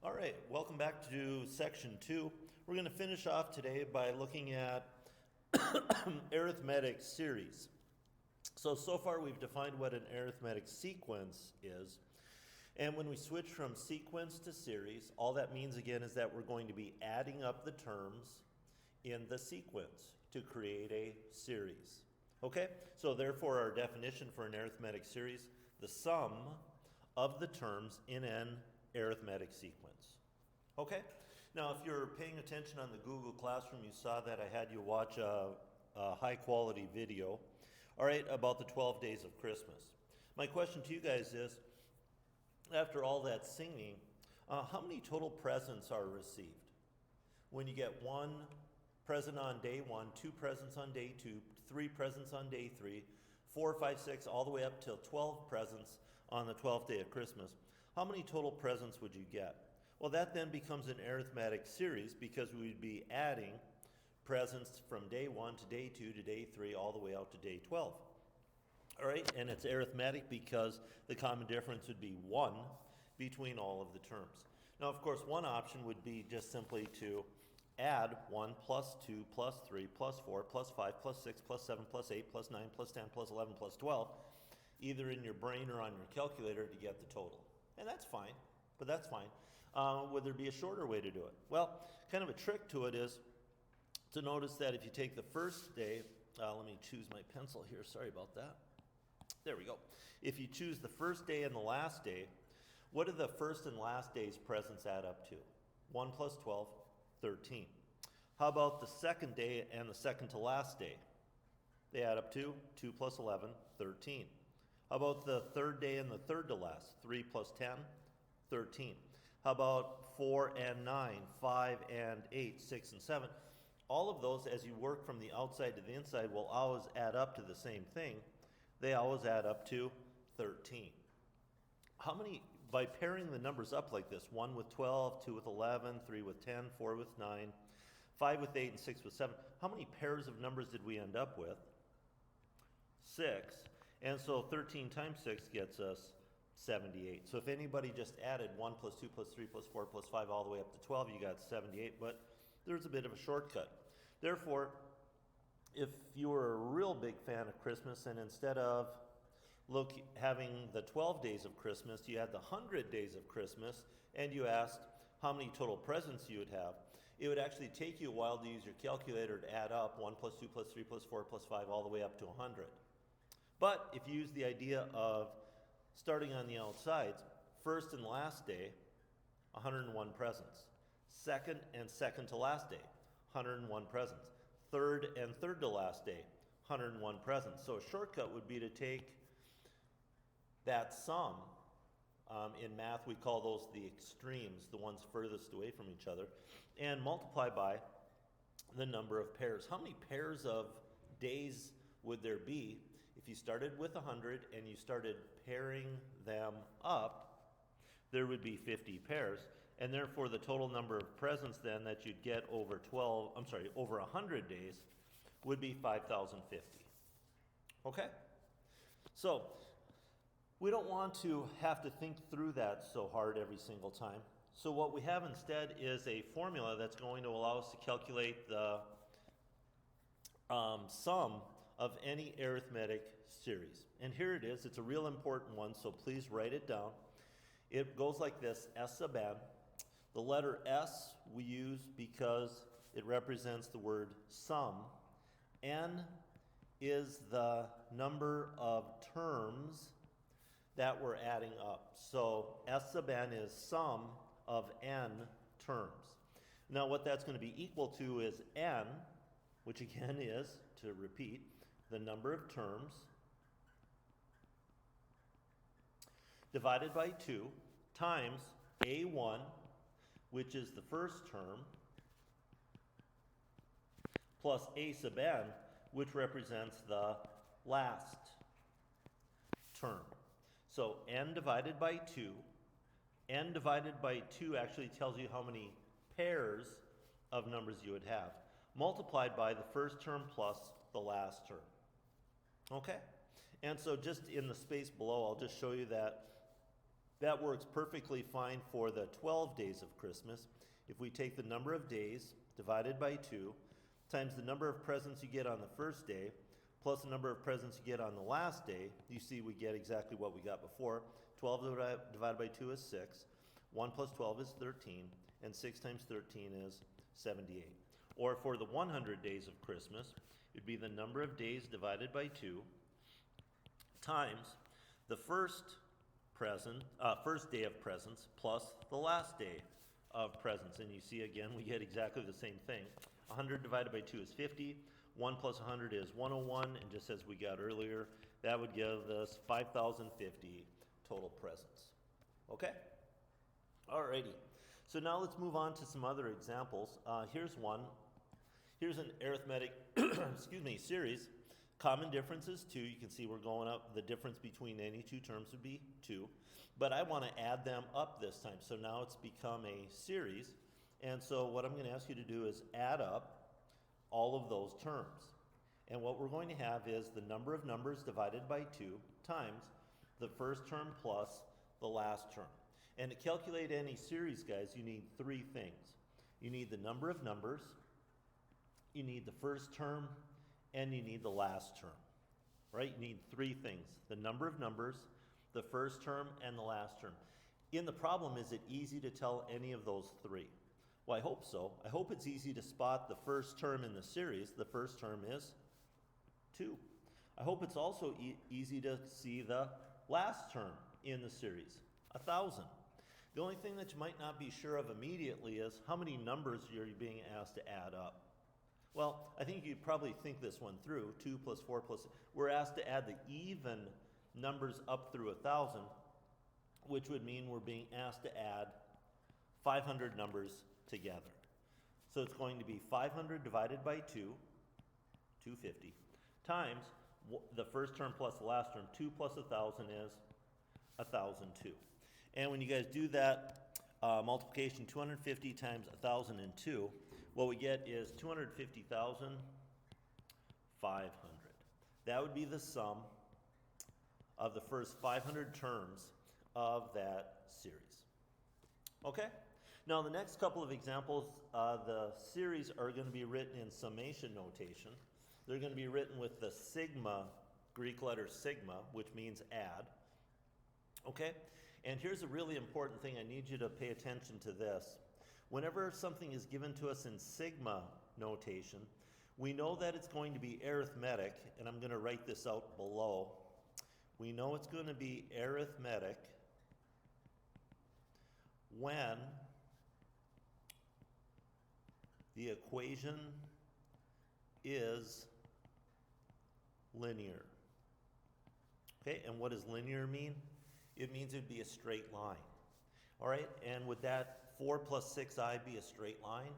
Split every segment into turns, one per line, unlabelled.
All right, welcome back to section 2. We're going to finish off today by looking at arithmetic series. So far we've defined what an arithmetic sequence is. And when we switch from sequence to series, all that means again is that we're going to be adding up the terms in the sequence to create a series. Okay, so therefore our definition for an arithmetic series, the sum of the terms in an arithmetic sequence. Okay, now if you're paying attention on the Google Classroom, you saw that I had you watch a high quality video, all right, about the 12 days of Christmas. My question to you guys is, after all that singing, how many total presents are received? When you get one present on day 1, 2 presents on day 2, 3 presents on day 3, 4, 5, 6, all the way up till 12 presents on the 12th day of Christmas, how many total presents would you get? Well, that then becomes an arithmetic series because we would be adding presents from day 1 to day 2 to day 3 all the way out to day 12. All right, and it's arithmetic because the common difference would be 1 between all of the terms. Now, of course, one option would be just simply to add 1 plus 2 plus 3 plus 4 plus 5 plus 6 plus 7 plus 8 plus 9 plus 10 plus 11 plus 12, either in your brain or on your calculator to get the total. And that's fine, but that's fine. Would there be a shorter way to do it? Well, kind of a trick to it is to notice that if you take the first day, let me choose my pencil here, sorry about that. There we go. If you choose the first day and the last day, what do the first and last day's presents add up to? 1 plus 12, 13. How about the second day and the second to last day? They add up to 2 plus 11, 13. How about the third day and the third to last? 3 plus 10, 13. How about 4 and 9, 5 and 8, 6 and 7? All of those, as you work from the outside to the inside, will always add up to the same thing. They always add up to 13. How many, by pairing the numbers up like this, 1 with 12, 2 with 11, 3 with 10, 4 with 9, 5 with 8, and 6 with 7, how many pairs of numbers did we end up with? 6. And so 13 times 6 gets us 78. So if anybody just added 1 plus 2 plus 3 plus 4 plus 5 all the way up to 12, you got 78, but there's a bit of a shortcut. Therefore, if you were a real big fan of Christmas and instead of having the 12 days of Christmas, you had the 100 days of Christmas, and you asked how many total presents you would have, it would actually take you a while to use your calculator to add up 1 plus 2 plus 3 plus 4 plus 5 all the way up to 100. But if you use the idea of starting on the outsides, first and last day, 101 presents. Second and second to last day, 101 presents. Third and third to last day, 101 presents. So a shortcut would be to take that sum. In math, we call those the extremes, the ones furthest away from each other, and multiply by the number of pairs. How many pairs of days would there be if you started with 100 and you started pairing them up? There would be 50 pairs, and therefore the total number of presents then that you'd get over 100 days would be 5,050. Okay? So, we don't want to have to think through that so hard every single time. So what we have instead is a formula that's going to allow us to calculate the sum of any arithmetic series. And here it is. It's a real important one, so please write it down. It goes like this, S sub n. The letter S we use because it represents the word sum. N is the number of terms that we're adding up. So S sub n is sum of n terms. Now what that's going to be equal to is n, which again is, to repeat, the number of terms, divided by 2, times a1, which is the first term, plus a sub n, which represents the last term. So n divided by 2. N divided by 2 actually tells you how many pairs of numbers you would have, multiplied by the first term plus the last term. Okay? And so just in the space below, I'll just show you that That works perfectly fine for the 12 days of Christmas. If we take the number of days divided by 2 times the number of presents you get on the first day plus the number of presents you get on the last day, you see we get exactly what we got before. 12 divided by 2 is 6. 1 plus 12 is 13. And 6 times 13 is 78. Or for the 100 days of Christmas, it would be the number of days divided by 2 times the first day of presents plus the last day of presents. And you see again, we get exactly the same thing. 100 divided by 2 is 50. 1 plus 100 is 101. And just as we got earlier, that would give us 5,050 total presents. Okay? Alrighty. So now let's move on to some other examples. Here's one. Here's an arithmetic series. Common difference is 2. You can see we're going up. The difference between any two terms would be 2. But I want to add them up this time. So now it's become a series. And so what I'm going to ask you to do is add up all of those terms. And what we're going to have is the number of numbers divided by 2 times the first term plus the last term. And to calculate any series, guys, you need 3 things. You need the number of numbers, you need the first term, and you need the last term. Right? You need 3 things. The number of numbers, the first term, and the last term. In the problem, is it easy to tell any of those 3? Well, I hope so. I hope it's easy to spot the first term in the series. The first term is 2. I hope it's also easy to see the last term in the series, 1,000. The only thing that you might not be sure of immediately is how many numbers you're being asked to add up. Well, I think you'd probably think this one through. 2 plus 4 plus... We're asked to add the even numbers up through 1,000, which would mean we're being asked to add 500 numbers together. So it's going to be 500 divided by 2, 250, times the first term plus the last term. 2 plus 1,000 is 1,002. And when you guys do that multiplication, 250 times 1,002, what we get is 250,500. That would be the sum of the first 500 terms of that series. Okay? Now the next couple of examples, the series are going to be written in summation notation. They're going to be written with the sigma, Greek letter sigma, which means add. Okay? And here's a really important thing. I need you to pay attention to this. Whenever something is given to us in sigma notation, we know that it's going to be arithmetic, and I'm going to write this out below. We know it's going to be arithmetic when the equation is linear. Okay, and what does linear mean? It means it would be a straight line. All right, and would that 4 plus 6i be a straight line?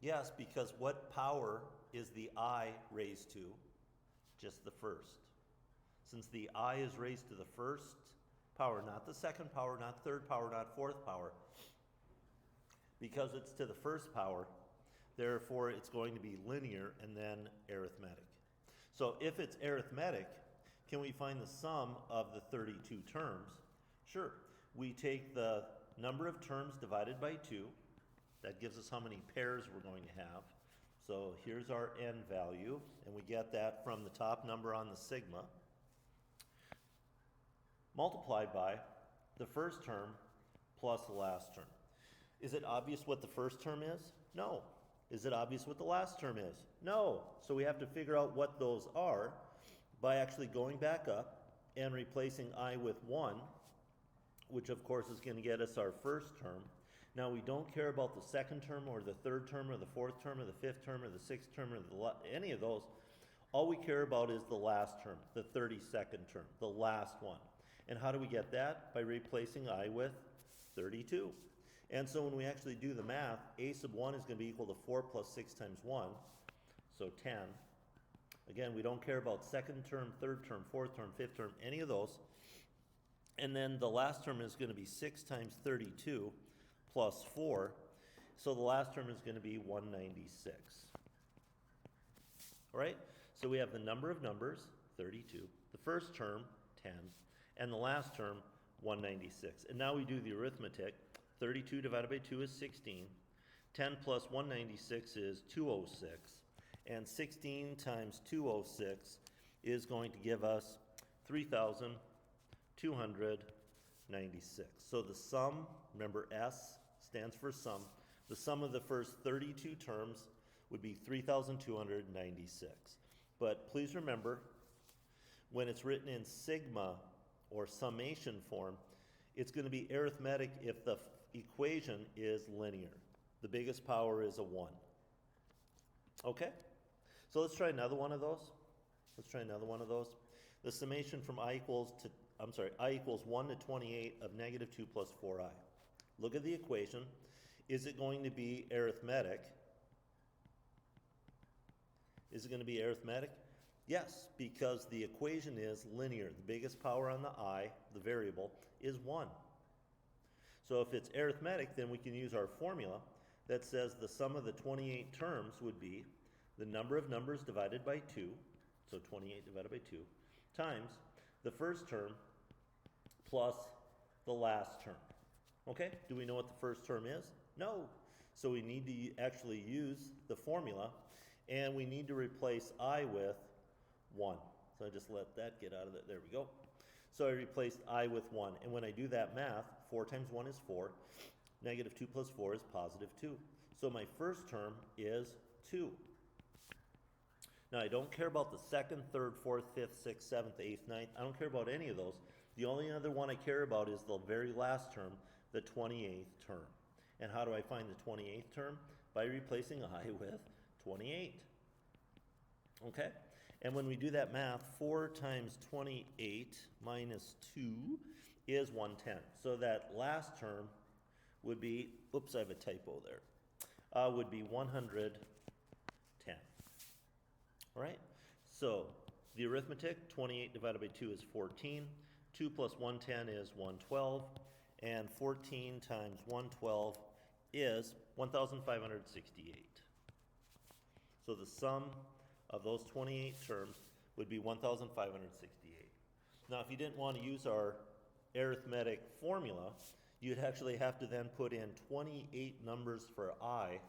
Yes, because what power is the I raised to? Just the first. Since the I is raised to the first power, not the second power, not third power, not fourth power, because it's to the first power, therefore it's going to be linear and then arithmetic. So if it's arithmetic, can we find the sum of the 32 terms? Sure. We take the number of terms divided by 2. That gives us how many pairs we're going to have. So here's our n value, and we get that from the top number on the sigma, multiplied by the first term plus the last term. Is it obvious what the first term is? No. Is it obvious what the last term is? No. So we have to figure out what those are by actually going back up and replacing I with 1, which of course is going to get us our first term. Now we don't care about the second term or the third term or the fourth term or the fifth term or the sixth term or any of those. All we care about is the last term, the 32nd term, the last one. And how do we get that? By replacing I with 32. And so when we actually do the math, a sub 1 is going to be equal to 4 plus 6 times 1, so 10. Again, we don't care about second term, third term, fourth term, fifth term, any of those. And then the last term is going to be 6 times 32 plus 4. So the last term is going to be 196. All right? So we have the number of numbers, 32. The first term, 10. And the last term, 196. And now we do the arithmetic. 32 divided by 2 is 16. 10 plus 196 is 206. And 16 times 206 is going to give us 3,296. So the sum, remember S stands for sum, the sum of the first 32 terms would be 3,296. But please remember, when it's written in sigma or summation form, it's going to be arithmetic if the equation is linear. The biggest power is a 1. Okay? So let's try another one of those. The summation from I equals 1 to 28 of negative 2 plus 4i. Look at the equation. Is it going to be arithmetic? Yes, because the equation is linear. The biggest power on the I, the variable, is 1. So if it's arithmetic, then we can use our formula that says the sum of the 28 terms would be the number of numbers divided by 2, so 28 divided by 2, times the first term plus the last term. Okay, do we know what the first term is? No. So we need to actually use the formula, and we need to replace I with 1. So I just let that get out of it. There we go. So I replaced I with 1. And when I do that math, 4 times 1 is 4. Negative 2 plus 4 is positive 2. So my first term is 2. Now I don't care about the second, third, fourth, fifth, sixth, seventh, eighth, ninth. I don't care about any of those. The only other one I care about is the very last term, the 28th term. And how do I find the 28th term? By replacing I with 28. Okay? And when we do that math, 4 times 28 minus 2 is 110. So that last term would be, oops, I have a typo there, would be 110. All right? So the arithmetic, 28 divided by 2 is 14. 2 plus 110 is 112. And 14 times 112 is 1,568. So the sum of those 28 terms would be 1,568. Now, if you didn't want to use our arithmetic formula, you'd actually have to then put in 28 numbers for I,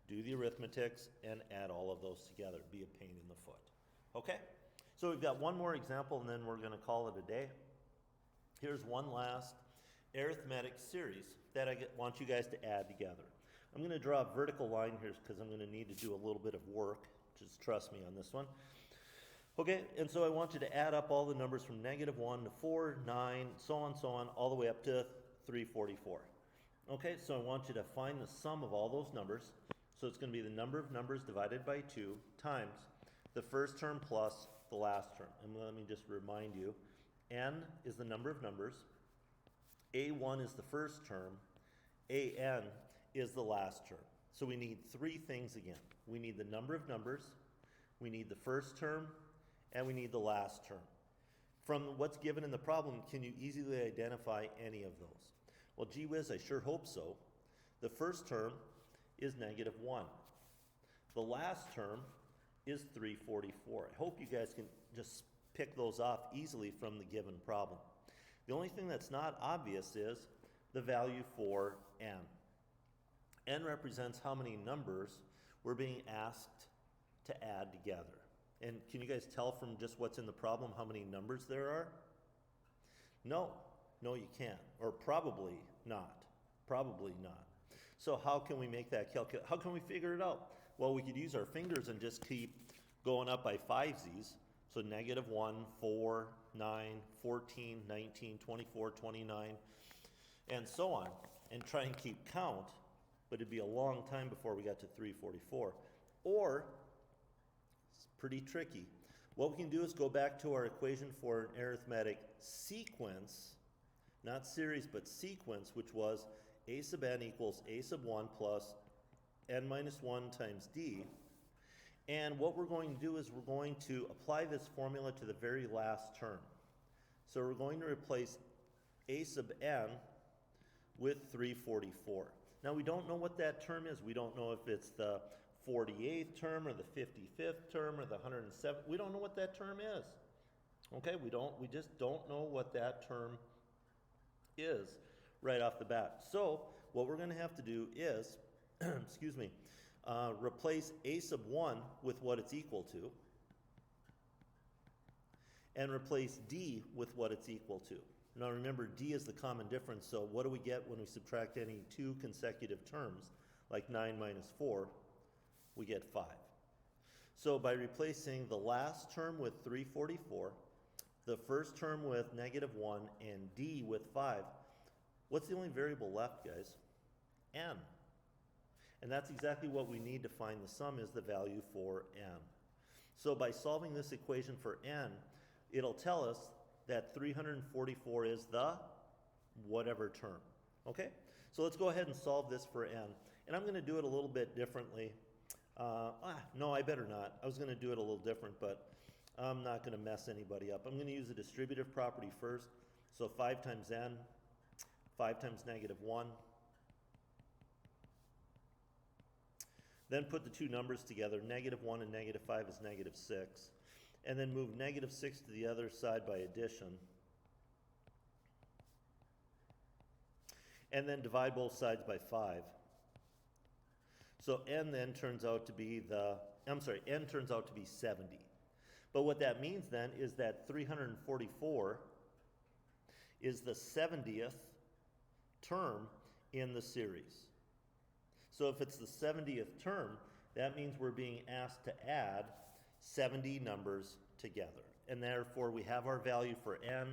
do the arithmetics, and add all of those together. It'd be a pain in the foot. Okay? So we've got one more example, and then we're going to call it a day. Here's one last arithmetic series that I want you guys to add together. I'm going to draw a vertical line here because I'm going to need to do a little bit of work. Just trust me on this one. Okay, and so I want you to add up all the numbers from negative 1 to 4, 9, so on, all the way up to 344. Okay, so I want you to find the sum of all those numbers. So it's going to be the number of numbers divided by 2 times the first term plus the last term. And let me just remind you, n is the number of numbers, a1 is the first term, an is the last term. So we need 3 things again. We need the number of numbers, we need the first term, and we need the last term. From what's given in the problem, can you easily identify any of those? Well, gee whiz, I sure hope so. The first term is negative 1. The last term is 344. I hope you guys can just pick those off easily from the given problem. The only thing that's not obvious is the value for n. N represents how many numbers we're being asked to add together. And can you guys tell from just what's in the problem how many numbers there are? No, you can't. Or probably not. So how can we make that calculate? How can we figure it out? Well, we could use our fingers and just keep going up by 5z's. So negative 1, 4, 9, 14, 19, 24, 29, and so on, and try and keep count, but it'd be a long time before we got to 344. Or, it's pretty tricky. What we can do is go back to our equation for an arithmetic sequence, not series, but sequence, which was a sub n equals a sub 1 plus n minus 1 times d. And what we're going to do is we're going to apply this formula to the very last term. So we're going to replace a sub n with 344. Now we don't know what that term is. We don't know if it's the 48th term or the 55th term or the 107th. We don't know what that term is. Okay, we just don't know what that term is right off the bat. So what we're going to have to do is, excuse me, replace a sub 1 with what it's equal to, and replace d with what it's equal to. Now remember, d is the common difference, so what do we get when we subtract any two consecutive terms, like 9 minus 4? We get 5. So by replacing the last term with 344, the first term with negative 1, and d with 5, what's the only variable left, guys? N. And that's exactly what we need to find the sum, is the value for n. So by solving this equation for n, it'll tell us that 344 is the whatever term. Okay? So let's go ahead and solve this for n. And I'm going to do it a little bit differently. No, I better not. I was going to do it a little different, but I'm not going to mess anybody up. I'm going to use the distributive property first. So 5 times n, 5 times negative 1. Then put the two numbers together. Negative 1 and negative 5 is negative 6. And then move negative 6 to the other side by addition. And then divide both sides by 5. So n then turns out to be n turns out to be 70. But what that means then is that 344 is the 70th term in the series. So if it's the 70th term, that means we're being asked to add 70 numbers together. And therefore we have our value for n,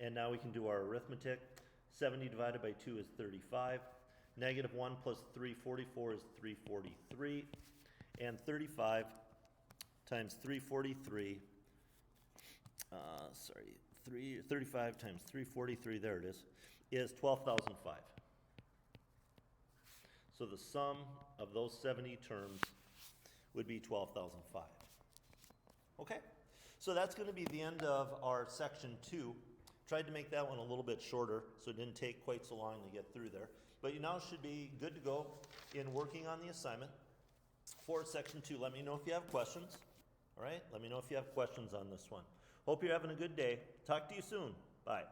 and now we can do our arithmetic. 70 divided by 2 is 35. Negative 1 plus 344 is 343. And 35 times 343, 35 times 343, there it is 12,005. So the sum of those 70 terms would be 12,005. Okay, so that's going to be the end of our section 2. Tried to make that one a little bit shorter, so it didn't take quite so long to get through there. But you now should be good to go in working on the assignment for section 2. Let me know if you have questions. All right, let me know if you have questions on this one. Hope you're having a good day. Talk to you soon. Bye.